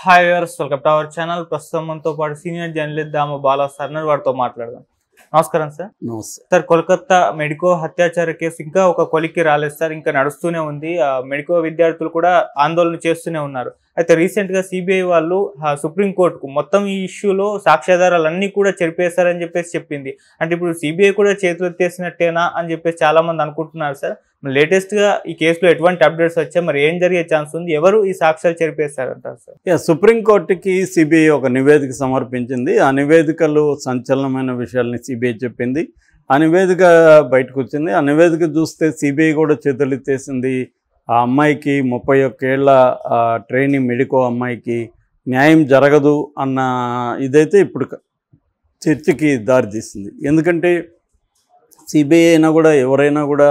Hi viewers, welcome to our channel. ప్రస్తుతం మనతో పాటు సీనియర్ జర్నలిస్ట్ దామ బాలా సార్ వారితో మాట్లాడదాం. నమస్కారం సార్. నమస్తే సార్, కోల్కతా మెడికో హత్యాచార కేసు ఇంకా ఒక కొలిక్కి రాలేదు సార్, ఇంకా నడుస్తూనే ఉంది. మెడికో విద్యార్థులు కూడా ఆందోళన చేస్తూనే ఉన్నారు. అయితే రీసెంట్ గా సిబిఐ వాళ్ళు సుప్రీంకోర్టుకు మొత్తం ఈ ఇష్యూలో సాక్ష్యాధారాలన్నీ కూడా చెరిపేశారని చెప్పింది. అంటే ఇప్పుడు సిబిఐ కూడా చేతులు ఎత్తేసినట్టేనా అని చెప్పేసి చాలా మంది అనుకుంటున్నారు సార్. లేటెస్ట్ గా ఈ కేసులో ఎటువంటి అప్డేట్స్ వచ్చాయి, మరి ఏం జరిగే ఛాన్స్ ఉంది, ఎవరు ఈ సాక్ష్యాలు చెరిపేశారంటారు సార్? సుప్రీంకోర్టుకి సిబిఐ ఒక నివేదిక సమర్పించింది. ఆ నివేదికలో సంచలనమైన విషయాల్ని సిబిఐ చెప్పింది. ఆ నివేదిక బయటకు వచ్చింది. ఆ నివేదిక చూస్తే సిబిఐ కూడా చేతులెత్తేసింది. ఆ అమ్మాయికి 31 ఏళ్ల ట్రైనింగ్ మెడికో అమ్మాయికి న్యాయం జరగదు అన్న ఇదైతే ఇప్పుడు చర్చకి దారితీస్తుంది. ఎందుకంటే సిబిఐ అయినా కూడా ఎవరైనా కూడా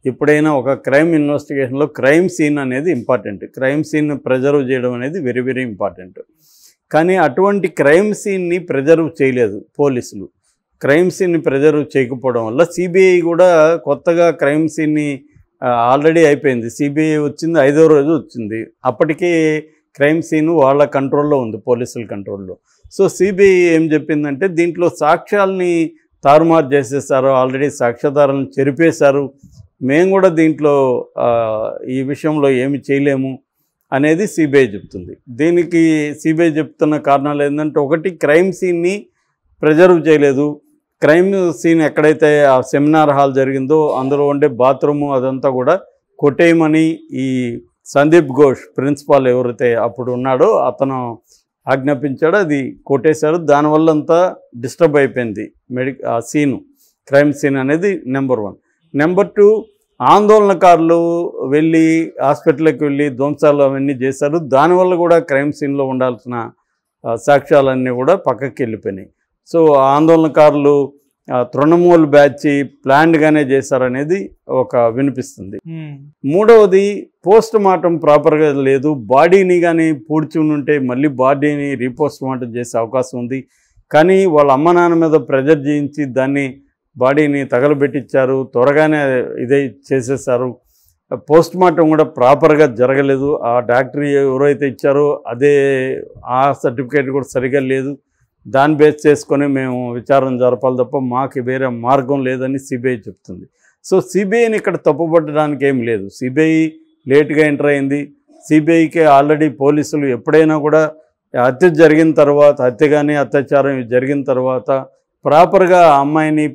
ఎప్పుడైనా ఒక క్రైమ్ ఇన్వెస్టిగేషన్లో క్రైమ్ సీన్ అనేది ఇంపార్టెంట్. క్రైమ్ సీన్ ప్రిజర్వ్ చేయడం అనేది వెరీ వెరీ ఇంపార్టెంట్. కానీ అటువంటి క్రైమ్ సీన్ని ప్రిజర్వ్ చేయలేదు పోలీసులు. క్రైమ్ సీన్ని ప్రిజర్వ్ చేయకపోవడం వల్ల సిబిఐ కూడా కొత్తగా క్రైమ్ సీన్ని ఆల్రెడీ అయిపోయింది. సిబిఐ వచ్చింది 5వ రోజు వచ్చింది. అప్పటికే క్రైమ్ సీన్ వాళ్ళ కంట్రోల్లో ఉంది, పోలీసుల కంట్రోల్లో. సో సిబిఐ ఏం చెప్పిందంటే దీంట్లో సాక్ష్యాలని తారుమారు చేసేసారు, ఆల్రెడీ సాక్ష్యాధారాలను చెరిపేశారు, మేము కూడా దీంట్లో ఈ విషయంలో ఏమి చేయలేము అనేది సిబిఐ చెప్తుంది. దీనికి సిబిఐ చెప్తున్న కారణాలు ఏంటంటే, ఒకటి క్రైమ్ సీన్ని ప్రిజర్వ్ చేయలేదు. క్రైమ్ సీన్ ఎక్కడైతే ఆ సెమినార్ హాల్ జరిగిందో అందులో ఉండే బాత్రూము అదంతా కూడా కొట్టేయమని ఈ సందీప్ ఘోష్ ప్రిన్సిపాల్ ఎవరైతే అప్పుడు ఉన్నాడో అతను ఆజ్ఞాపించాడు. అది కొట్టేశారు. దానివల్ల అంతా డిస్టర్బ్ అయిపోయింది ఆ సీను, క్రైమ్ సీన్ అనేది నెంబర్ 1. నెంబర్ 2, ఆందోళనకారులు వెళ్ళి హాస్పిటల్కి వెళ్ళి ధ్వంసాలు అవన్నీ చేశారు. దానివల్ల కూడా క్రైమ్ సీన్లో ఉండాల్సిన సాక్ష్యాలన్నీ కూడా పక్కకి వెళ్ళిపోయినాయి. సో ఆందోళనకారులు తృణమూల్ బ్యాచ్ ప్లాన్డ్గానే చేశారనేది ఒక వినిపిస్తుంది. మూడవది, పోస్ట్ మార్టం ప్రాపర్గా లేదు. బాడీని కానీ పూడ్చి ఉంటే మళ్ళీ బాడీని రీపోస్ట్ మార్టం చేసే అవకాశం ఉంది. కానీ వాళ్ళ అమ్మ నాన్న మీద ప్రెజర్ చేయించి దాన్ని బాడీని తగలబెట్టించారు, త్వరగానే ఇదే చేసేసారు. పోస్ట్ మార్టం కూడా ప్రాపర్గా జరగలేదు. ఆ డాక్టర్ ఎవరైతే ఇచ్చారో అదే ఆ సర్టిఫికేట్ కూడా సరిగా లేదు. దాన్ని బేస్ చేసుకొని మేము విచారణ జరపాలి తప్ప మాకు వేరే మార్గం లేదని సిబిఐ చెప్తుంది. సో సిబిఐని ఇక్కడ తప్పుపట్టడానికి ఏం లేదు. సిబిఐ లేట్గా ఎంటర్ అయింది. సిబిఐకి ఆల్రెడీ పోలీసులు ఎప్పుడైనా కూడా హత్య జరిగిన తర్వాత, హత్య కానీ అత్యాచారం జరిగిన తర్వాత ప్రాపర్గా అమ్మాయిని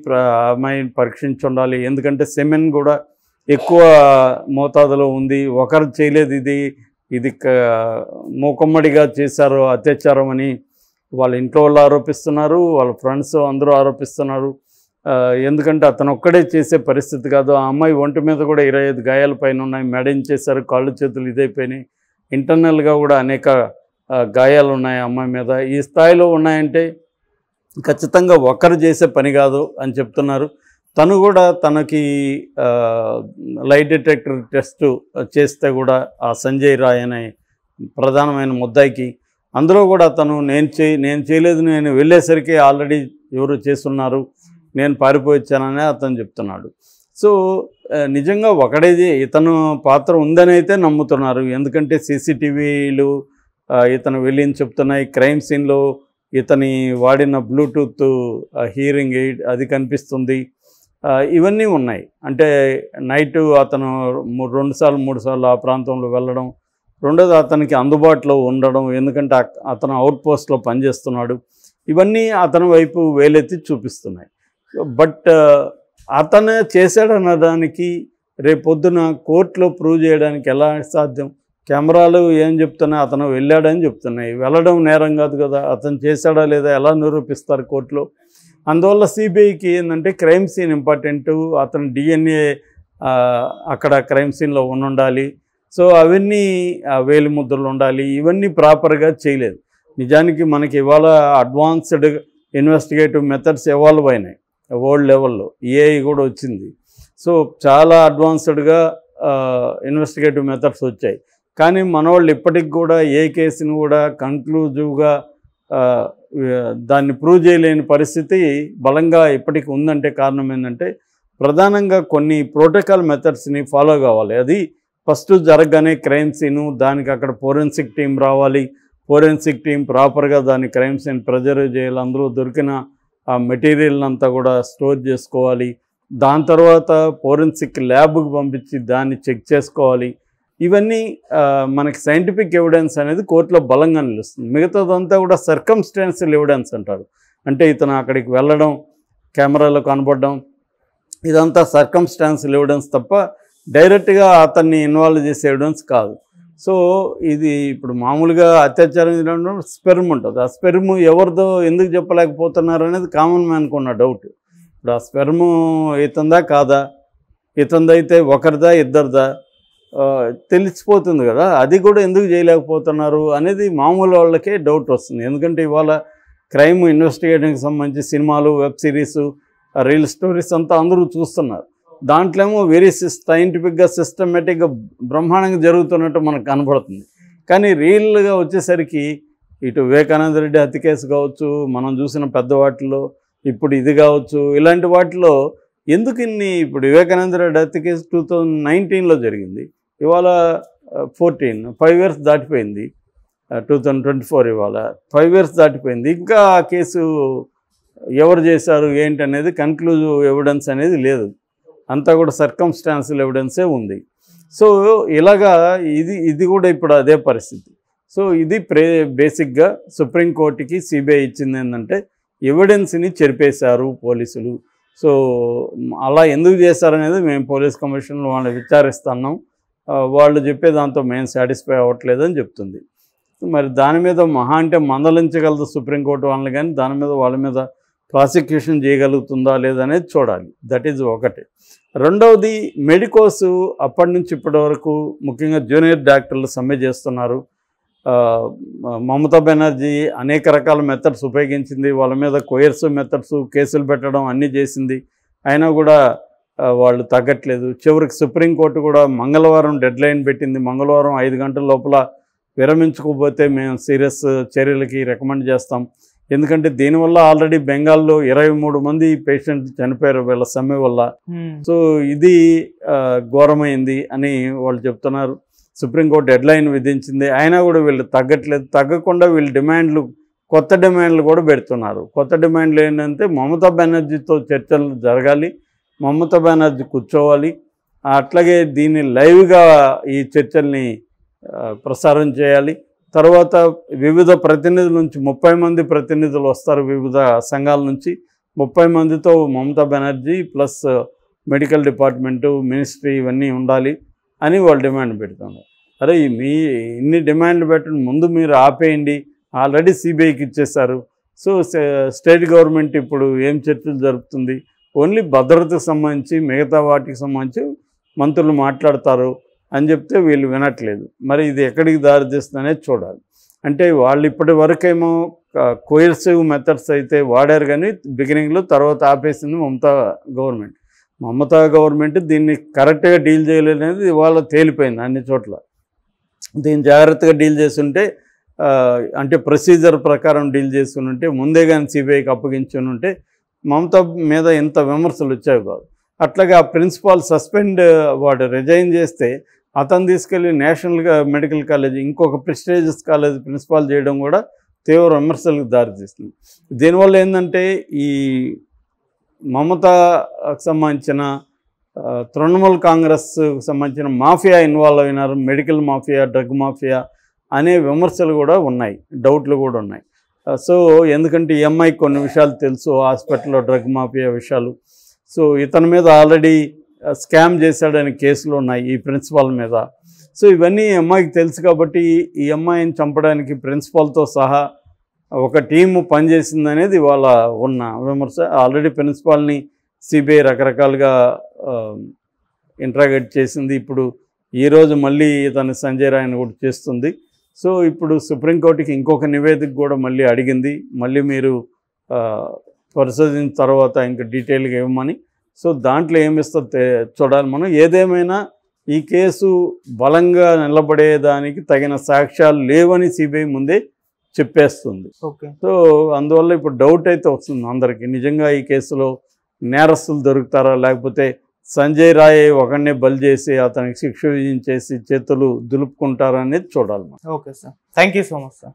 పరీక్షించి ఉండాలి. ఎందుకంటే సెమెన్ కూడా ఎక్కువ మోతాదులో ఉంది. ఒకరు చేయలేదు, ఇది మూకమ్మడిగా చేశారు అత్యాచారం అని వాళ్ళ ఇంట్లో వాళ్ళు ఆరోపిస్తున్నారు, వాళ్ళ ఫ్రెండ్స్ అందరూ ఆరోపిస్తున్నారు. ఎందుకంటే అతను ఒక్కడే చేసే పరిస్థితి కాదు. ఆ అమ్మాయి ఒంటి మీద కూడా 25 గాయాల పైన ఉన్నాయి, మెడించేశారు, కాళ్ళు చేతులు ఇదైపోయినాయి. ఇంటర్నల్గా కూడా అనేక గాయాలు ఉన్నాయి అమ్మాయి మీద. ఈ స్థాయిలో ఉన్నాయంటే ఖచ్చితంగా ఒక్కరు చేసే పని కాదు అని చెప్తున్నారు. తను కూడా తనకి లైట్ డిటెక్టర్ టెస్ట్ చేస్తే కూడా ఆ సంజయ్ రాయ్ అనే ప్రధానమైన ముద్దాయికి అందులో కూడా తను నేను చేయలేదు, నేను వెళ్ళేసరికి ఆల్రెడీ ఎవరు చేస్తున్నారు, నేను పారిపోయిచ్చానని అతను చెప్తున్నాడు. సో నిజంగా ఒకడేది ఇతను పాత్ర ఉందని అయితే నమ్ముతున్నారు. ఎందుకంటే సీసీటీవీలు ఇతను వెళ్ళింది చెప్తున్నాయి. క్రైమ్ సీన్లో ఇతని వాడిన బ్లూటూత్ హియరింగ్ ఎయిడ్ అది కనిపిస్తుంది. ఇవన్నీ ఉన్నాయి. అంటే నైటు అతను 2 సార్లు 3 సార్లు ఆ ప్రాంతంలో వెళ్ళడం, రెండోది అతనికి అందుబాటులో ఉండడం, ఎందుకంటే అతను అవుట్ పోస్ట్లో పనిచేస్తున్నాడు. ఇవన్నీ అతని వైపు వేలెత్తి చూపిస్తున్నాయి. బట్ అతను చేశాడనడానికి రేపొద్దున కోర్టులో ప్రూవ్ చేయడానికి ఎలా సాధ్యం? కెమెరాలు ఏం చెప్తున్నాయి? అతను వెళ్ళాడని చెప్తున్నాయి. వెళ్ళడం నేరం కాదు కదా. అతను చేశాడా లేదా ఎలా నిరూపిస్తారు కోర్టులో? అందువల్ల సిబిఐకి ఏంటంటే క్రైమ్ సీన్ ఇంపార్టెంటు. అతను డిఎన్ఏ అక్కడ క్రైమ్ సీన్లో ఉండాలి. సో అవన్నీ వేలి ముద్రలు ఉండాలి. ఇవన్నీ ప్రాపర్గా చేయలేదు. నిజానికి మనకి ఇవాళ అడ్వాన్స్డ్ ఇన్వెస్టిగేటివ్ మెథడ్స్ ఎవాల్వ్ అయినాయి వరల్డ్ లెవెల్లో. ఏఐ కూడా వచ్చింది. సో చాలా అడ్వాన్స్డ్గా ఇన్వెస్టిగేటివ్ మెథడ్స్ వచ్చాయి. కానీ మనవాళ్ళు ఇప్పటికి కూడా ఏ కేసును కూడా కంక్లూజివ్గా దాన్ని ప్రూవ్ చేయలేని పరిస్థితి బలంగా ఇప్పటికి ఉందంటే కారణం ఏంటంటే, ప్రధానంగా కొన్ని ప్రోటోకాల్ మెథడ్స్ని ఫాలో కావాలి. అది ఫస్ట్ జరగగానే క్రైమ్ సీను, దానికి అక్కడ ఫోరెన్సిక్ టీం రావాలి. ఫోరెన్సిక్ టీం ప్రాపర్గా దాని క్రైమ్ సీన్ ప్రిజర్వ్ చేయాలి, అందులో దొరికిన ఆ మెటీరియల్ అంతా కూడా స్టోర్ చేసుకోవాలి, దాని తర్వాత ఫోరెన్సిక్ ల్యాబ్కి పంపించి దాన్ని చెక్ చేసుకోవాలి. ఇవన్నీ మనకి సైంటిఫిక్ ఎవిడెన్స్ అనేది కోర్టులో బలంగా నిలుస్తుంది. మిగతాదంతా కూడా సర్కమ్స్టాన్షియల్ ఎవిడెన్స్ అంటారు. అంటే ఇతను అక్కడికి వెళ్ళడం, కెమెరాలో కనపడడం, ఇదంతా సర్కమ్స్టాన్షియల్ ఎవిడెన్స్ తప్ప డైరెక్ట్గా అతన్ని ఇన్వాల్వ్ చేసే ఎవిడెన్స్ కాదు. సో ఇది ఇప్పుడు మామూలుగా అత్యాచారం స్పెర్మ్ ఉంటుంది. ఆ స్పెర్మ్ ఎవరిదో ఎందుకు చెప్పలేకపోతున్నారు అనేది కామన్ మ్యాన్కి ఉన్న డౌట్. ఇప్పుడు ఆ స్పెర్మ్ ఇతందా కాదా, ఇతందైతే ఒకరిదా ఇద్దరిదా తెలిసిపోతుంది కదా, అది కూడా ఎందుకు చేయలేకపోతున్నారు అనేది మామూలు వాళ్ళకే డౌట్ వస్తుంది. ఎందుకంటే ఇవాళ క్రైమ్ ఇన్వెస్టిగేషన్కి సంబంధించి సినిమాలు, వెబ్ సిరీస్, రియల్ స్టోరీస్ అంతా అందరూ చూస్తున్నారు. దాంట్లో ఏమో వెరీ సైంటిఫిక్గా సిస్టమేటిక్గా బ్రహ్మాండంగా జరుగుతున్నట్టు మనకు కనబడుతుంది. కానీ రియల్గా వచ్చేసరికి ఇటు వివేకానంద రెడ్డి హత్య కేసు కావచ్చు, మనం చూసిన పెద్ద వాటిలో ఇప్పుడు ఇది కావచ్చు, ఇలాంటి వాటిలో ఎందుకు ఇన్ని, ఇప్పుడు వివేకానంద రెడ్డి హత్య కేసు 2019లో జరిగింది, ఇవాళ 5 years దాటిపోయింది, 2024 ఇవాళ 5 years దాటిపోయింది. ఇంకా ఆ కేసు ఎవరు చేశారు ఏంటి అనేది కన్క్లూజివ్ ఎవిడెన్స్ అనేది లేదు, అంతా కూడా సర్కమ్స్టాన్షియల్ ఎవిడెన్సే ఉంది. సో ఇలాగా ఇది కూడా ఇప్పుడు అదే పరిస్థితి. సో ఇది బేసిక్గా సుప్రీంకోర్టుకి సిబిఐ ఇచ్చింది ఏంటంటే ఎవిడెన్స్ని చెరిపేశారు పోలీసులు. సో అలా ఎందుకు చేశారనేది మేము పోలీస్ కమిషన్లో వాళ్ళని విచారిస్తున్నాం, వాళ్ళు చెప్పే దాంతో మేము సాటిస్ఫై అవ్వట్లేదని చెప్తుంది. మరి దాని మీద మహా అంటే మందలించగలదు సుప్రీంకోర్టు వాళ్ళని, కానీ దాని మీద వాళ్ళ మీద ప్రాసిక్యూషన్ చేయగలుగుతుందా లేదనేది చూడాలి. దట్ ఈజ్ ఒకటి. రెండవది, మెడికోస్ అప్పటి నుంచి ఇప్పటి వరకు ముఖ్యంగా జూనియర్ డాక్టర్లు సమ్మె చేస్తున్నారు. మమతా బెనర్జీ అనేక రకాల మెథడ్స్ ఉపయోగించింది, వాళ్ళ మీద కోయర్సివ్ మెథడ్స్ కేసులు పెట్టడం అన్నీ చేసింది, అయినా కూడా వాళ్ళు తగ్గట్లేదు. చివరికి సుప్రీంకోర్టు కూడా మంగళవారం డెడ్లైన్ పెట్టింది, మంగళవారం 5 గంటల లోపల విరమించుకోకపోతే మేము సీరియస్ చర్యలకి రికమెండ్ చేస్తాం. ఎందుకంటే దీనివల్ల ఆల్రెడీ బెంగాల్లో 23 మంది పేషెంట్లు చనిపోయారు వీళ్ళ సమ్మె వల్ల. సో ఇది ఘోరమైంది అని వాళ్ళు చెప్తున్నారు. సుప్రీంకోర్టు డెడ్లైన్ విధించింది, అయినా కూడా వీళ్ళు తగ్గట్లేదు. తగ్గకుండా వీళ్ళు కొత్త డిమాండ్లు కూడా పెడుతున్నారు. కొత్త డిమాండ్లు ఏంటంటే మమతా బెనర్జీతో చర్చలు జరగాలి, మమతా బెనర్జీ కూర్చోవాలి, అట్లాగే దీన్ని లైవ్గా ఈ చర్చల్ని ప్రసారం చేయాలి. తర్వాత వివిధ ప్రతినిధుల నుంచి 30 మంది ప్రతినిధులు వస్తారు, వివిధ సంఘాల నుంచి 30 మందితో Mamata Banerjee plus medical department, ministry ఇవన్నీ ఉండాలి అని వాళ్ళు డిమాండ్ పెడుతున్నారు. అరే మీ ఇన్ని డిమాండ్లు పెట్టండి, ముందు మీరు ఆపేయండి, ఆల్రెడీ సిబిఐకి ఇచ్చేశారు. సో స్టేట్ గవర్నమెంట్ ఇప్పుడు ఏం చర్చలు జరుపుతుంది, ఓన్లీ భద్రతకు సంబంధించి మిగతా వాటికి సంబంధించి మంత్రులు మాట్లాడతారు అని చెప్తే వీళ్ళు వినట్లేదు. మరి ఇది ఎక్కడికి దారి తీస్తుందనేది చూడాలి. అంటే వాళ్ళు ఇప్పటి వరకేమో కోయర్సివ్ మెథడ్స్ అయితే వాడారు, కానీ బిగినింగ్లో, తర్వాత ఆపేసింది మమతా గవర్నమెంట్ దీన్ని కరెక్ట్గా డీల్ చేయలేదనేది ఇవాళ తేలిపోయింది అన్ని చోట్ల. దీన్ని జాగ్రత్తగా డీల్ చేస్తుంటే, అంటే ప్రొసీజర్ ప్రకారం డీల్ చేసుకుని ఉంటే, ముందే కానీ సిబిఐకి అప్పగించుకుని ఉంటే మమతా మీద ఎంత విమర్శలు వచ్చాయి కాదు. అట్లాగే ఆ ప్రిన్సిపాల్ వాడు రిజైన్ చేస్తే అతను తీసుకెళ్ళి నేషనల్ మెడికల్ కాలేజ్, ఇంకొక ప్రెస్టీజియస్ కాలేజ్ ప్రిన్సిపాల్ చేయడం కూడా తీవ్ర విమర్శలకు దారితీస్తుంది. దీనివల్ల ఏంటంటే ఈ మమతాకు సంబంధించిన తృణమూల్ కాంగ్రెస్కు సంబంధించిన మాఫియా ఇన్వాల్వ్ అయినారు, మెడికల్ మాఫియా, డ్రగ్ మాఫియా అనే విమర్శలు కూడా ఉన్నాయి, డౌట్లు కూడా ఉన్నాయి. సో ఎందుకంటే ఈ అమ్మాయికి కొన్ని విషయాలు తెలుసు, హాస్పిటల్లో డ్రగ్ మాఫియా విషయాలు. సో ఇతని మీద ఆల్రెడీ స్కామ్ చేశాడని కేసులు ఉన్నాయి ఈ ప్రిన్సిపాల్ మీద. సో ఇవన్నీ ఈ అమ్మాయికి తెలుసు కాబట్టి ఈ అమ్మాయిని చంపడానికి ప్రిన్సిపాల్తో సహా ఒక టీము పనిచేసిందనేది ఇవాళ ఉన్న విమర్శ. ఆల్రెడీ ప్రిన్సిపాల్ని సిబిఐ రకరకాలుగా ఇంట్రాగేట్ చేసింది. ఇప్పుడు ఈరోజు మళ్ళీ ఇతను సంజయ్ రాయ్ని కూడా చేస్తుంది. సో ఇప్పుడు సుప్రీంకోర్టుకి ఇంకొక నివేదిక కూడా మళ్ళీ అడిగింది, మళ్ళీ మీరు పరిశోధించిన తర్వాత ఇంకా డీటెయిల్గా ఇవ్వమని. సో దాంట్లో ఏమిస్తుందో చూడాలి మనం. ఏదేమైనా ఈ కేసు బలంగా నిలబడేదానికి తగిన సాక్ష్యాలు లేవని సిబిఐ ముందే చెప్పేస్తుంది. సో అందువల్ల ఇప్పుడు డౌట్ అయితే వస్తుంది అందరికీ, నిజంగా ఈ కేసులో నేరస్తులు దొరుకుతారా, లేకపోతే సంజయ్ రాయ్ ఒకరినే బలి చేసి అతనికి శిక్ష విధించేసి చేతులు దులుపుకుంటారా అనేది చూడాలి. Okay sir, thank you so much sir.